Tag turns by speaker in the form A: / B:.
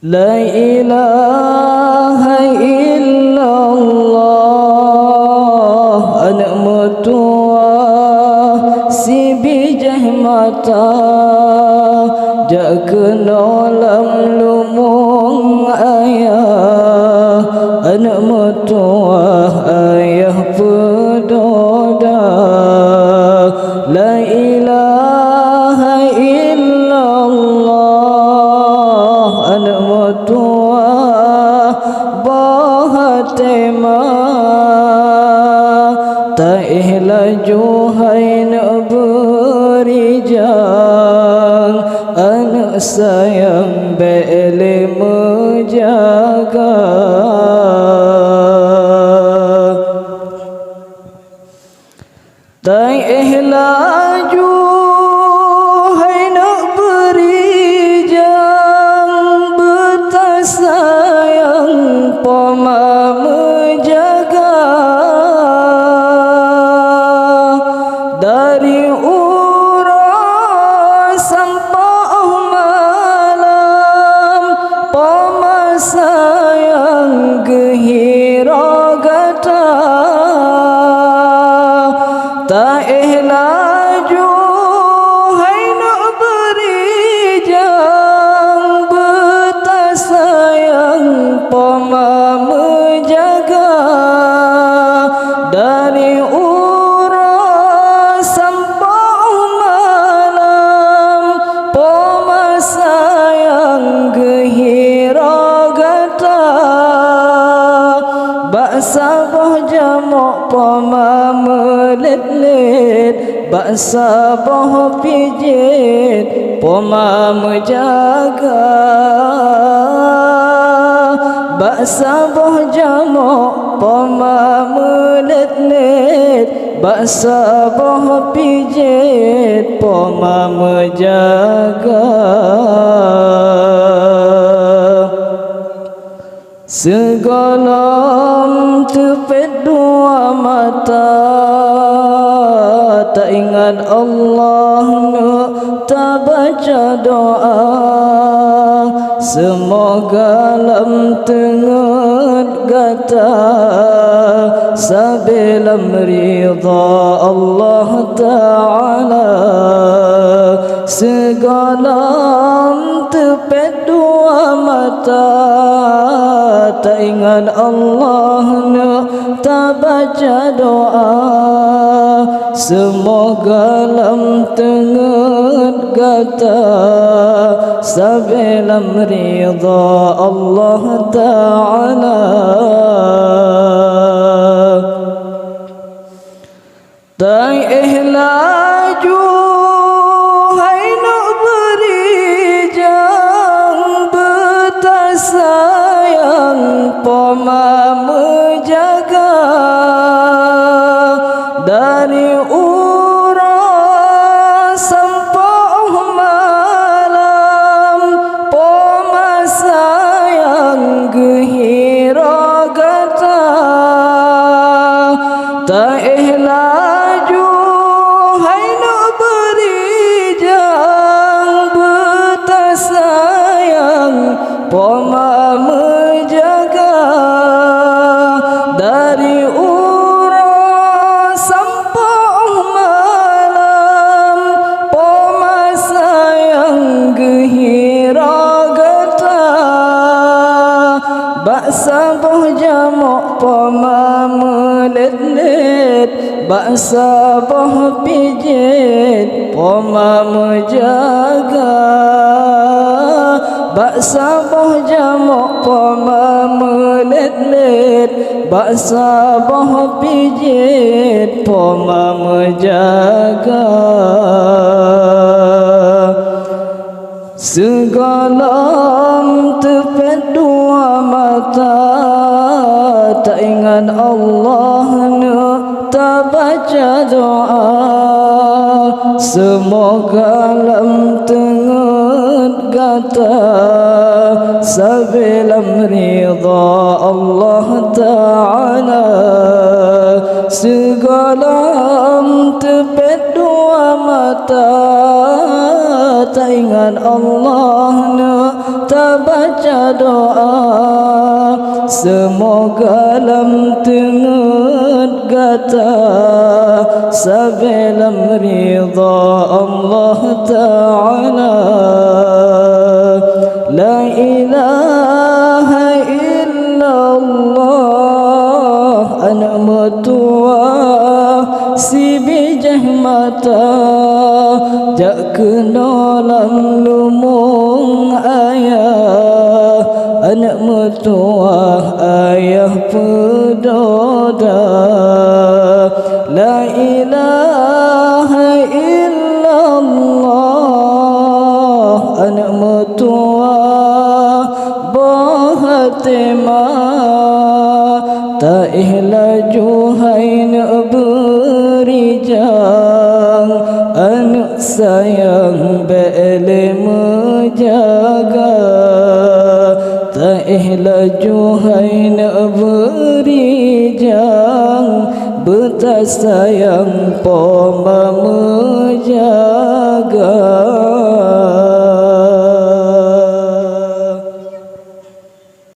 A: La ilaha illallah anak mertua si bijah mata jak kena lam lumung ayah anak mertua ayah pedoda. La ilaha illallah anak mertua bahatema tak laju hai nak berijang anak sayang bele menjaga. Tak laju hai nak berijang betas sayang poma menjaga. Dari urang sampai malam poma sayang gehira gata. Tak laju hai nak berijang betas sayang poma menjaga. Dari urang sampai malam poma sayang gehira gata. Bak sabah jamok poma melet-let bak sabah pijit poma menjaga. Bak sabah jamok poma melet-let bak sabah pijit poma menjaga. Segalam tepet dua mata tak ingat Allah nak tak baca doa. Semoga lam tengat gata sabilam ridha Allah Ta'ala. Segalam tepet dua mata tak ingat Allah nak tak baca doa. Semoga lam tengat gata sabilam ridha Allah Ta'ala. Tak laju hai nak berijang betas sayang poma menjaga. Dari urang sampai malam poma sayang gehira gata. Tak laju hai nak berijang betas sayang poma menjaga. Dari urang sampai malam poma sayang gehira gata. Bak sabah jamok poma melet-let bak sabah pijit poma menjaga. Bak sabah jamok poma melet-let bak sabah pijit poma menjaga. Segalam tepet dua mata tak ingat Allah nak tak baca doa. Semoga lam tengat gata sabilam ridha Allah Ta'ala. Segalam tepet dua mata tak ingat Allah nak tak baca baca doa, semoga lam tenget gata sabelam ridha Allah Ta'ala. La ilaha illallah anak mertua si bijah mata jak kenolam lumung ayah, anak mertua ayah pedoda. La ilaha illallah anak mertua bahatima tak ihlaju hai nak berijang, anak sayang bele menjaga. Tak ihlaju hai nak berijang, betas sayang poma menjaga.